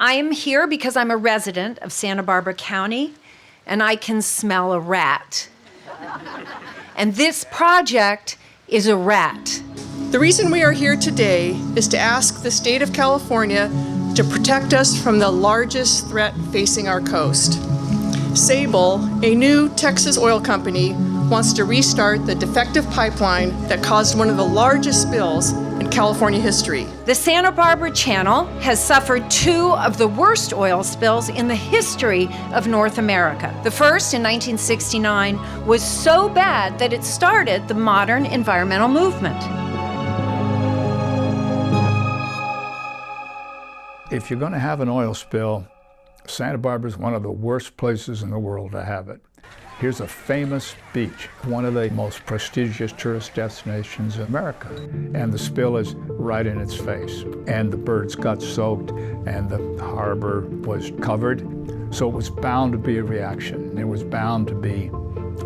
I am here because I'm a resident of Santa Barbara County, and I can smell a rat. And this project is a rat. The reason we are here today is to ask the state of California to protect us from the largest threat facing our coast. Sable, a new Texas oil company, wants to restart the defective pipeline that caused one of the largest spills in California history. The Santa Barbara Channel has suffered two of the worst oil spills in the history of North America. The first, in 1969, was so bad that it started the modern environmental movement. If you're going to have an oil spill, Santa Barbara is one of the worst places in the world to have it. Here's a famous beach, one of the most prestigious tourist destinations in America. And the spill is right in its face. And the birds got soaked and the harbor was covered. So it was bound to be a reaction. There was bound to be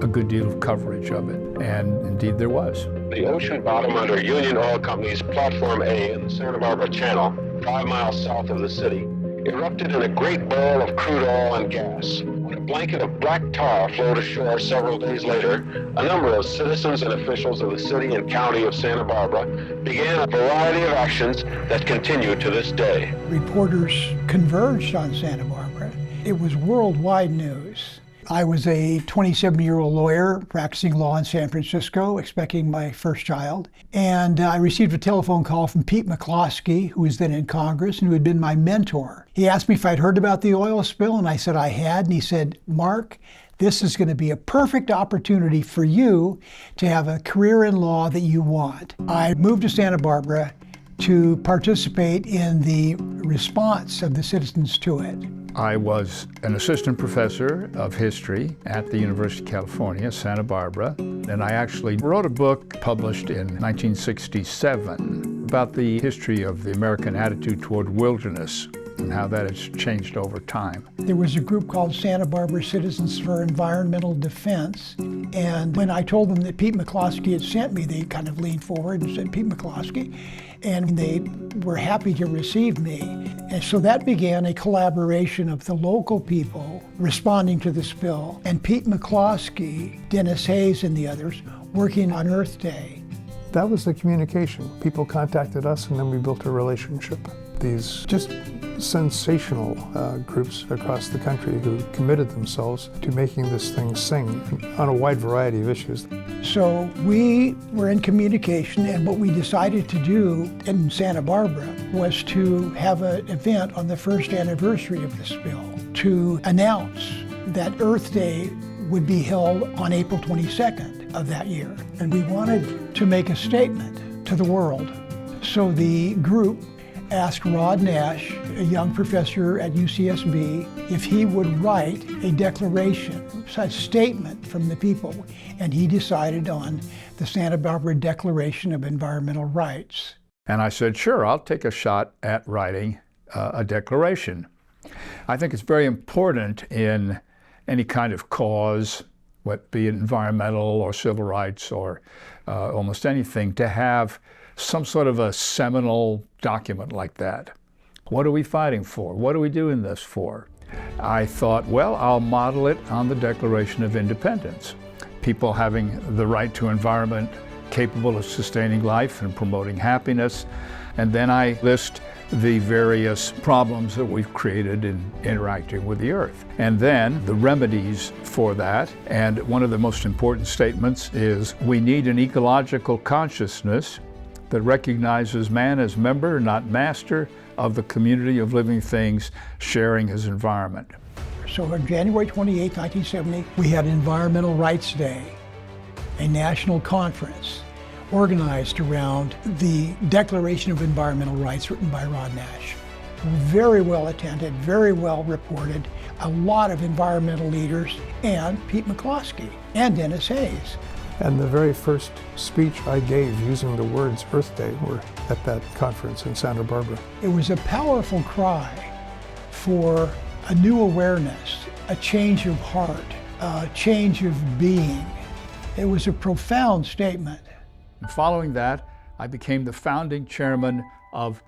a good deal of coverage of it. And indeed there was. The ocean bottom under Union Oil Company's Platform A in the Santa Barbara Channel, 5 miles south of the city, erupted in a great boil of crude oil and gas. When a blanket of black tar flowed ashore several days later, a number of citizens and officials of the city and county of Santa Barbara began a variety of actions that continue to this day. Reporters converged on Santa Barbara. It was worldwide news. I was a 27-year-old lawyer practicing law in San Francisco, expecting my first child. And I received a telephone call from Pete McCloskey, who was then in Congress and who had been my mentor. He asked me if I'd heard about the oil spill, and I said I had. And he said, "Mark, this is going to be a perfect opportunity for you to have a career in law that you want." I moved to Santa Barbara to participate in the response of the citizens to it. I was an assistant professor of history at the University of California, Santa Barbara, and I actually wrote a book published in 1967 about the history of the American attitude toward wilderness and how that has changed over time. There was a group called Santa Barbara Citizens for Environmental Defense, and when I told them that Pete McCloskey had sent me, they kind of leaned forward and said, "Pete McCloskey," and they were happy to receive me. And so that began a collaboration of the local people responding to the spill, and Pete McCloskey, Denis Hayes, and the others working on Earth Day. That was the communication. People contacted us, and then we built a relationship. These just sensational groups across the country who committed themselves to making this thing sing on a wide variety of issues. So we were in communication, and what we decided to do in Santa Barbara was to have an event on the first anniversary of the spill to announce that Earth Day would be held on April 22nd of that year. And we wanted to make a statement to the world. So the group asked Rod Nash, a young professor at UCSB, if he would write a declaration, a statement from the people, and he decided on the Santa Barbara Declaration of Environmental Rights. And I said, sure, I'll take a shot at writing a declaration. I think it's very important in any kind of cause, what be it environmental or civil rights or almost anything, to have some sort of a seminal document like that. What are we fighting for? What are we doing this for? I thought, well, I'll model it on the Declaration of Independence. People having the right to an environment capable of sustaining life and promoting happiness. And then I list the various problems that we've created in interacting with the earth. And then the remedies for that. And one of the most important statements is we need an ecological consciousness that recognizes man as member, not master, of the community of living things sharing his environment. So on January 28, 1970, we had Environmental Rights Day, a national conference organized around the Declaration of Environmental Rights written by Rod Nash. Very well attended, very well reported, a lot of environmental leaders, and Pete McCloskey and Denis Hayes. And the very first speech I gave using the words Earth Day were at that conference in Santa Barbara. It was a powerful cry for a new awareness, a change of heart, a change of being. It was a profound statement. And following that, I became the founding chairman of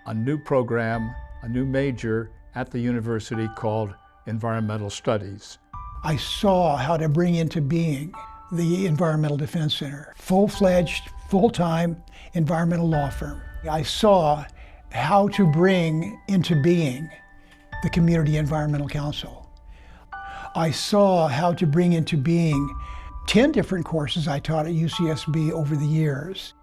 a new program, a new major at the university called Environmental Studies. I saw how to bring into being the Environmental Defense Center, full-fledged, full-time environmental law firm. I saw how to bring into being the Community Environmental Council. I saw how to bring into being 10 different courses I taught at UCSB over the years.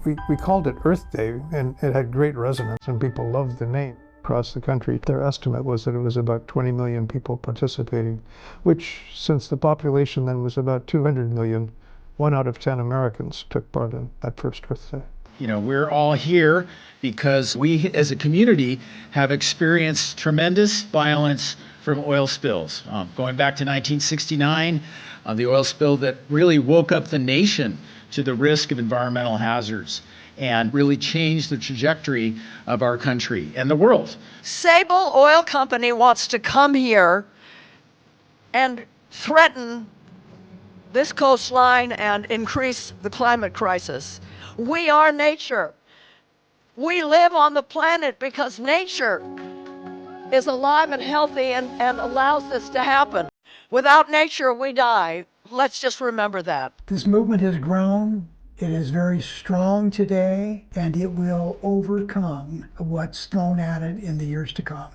We called it Earth Day, and it had great resonance, and people loved the name. Across the country, their estimate was that it was about 20 million people participating, which, since the population then was about 200 million, 1 out of 10 Americans took part in that first Earth Day. You know, we're all here because we as a community have experienced tremendous violence from oil spills. Going back to 1969, the oil spill that really woke up the nation to the risk of environmental hazards and really changed the trajectory of our country and the world. Sable Oil Company wants to come here and threaten this coastline and increase the climate crisis. We are nature. We live on the planet because nature is alive and healthy and allows this to happen. Without nature, we die. Let's just remember that. This movement has grown. It is very strong today, and it will overcome what's thrown at it in the years to come.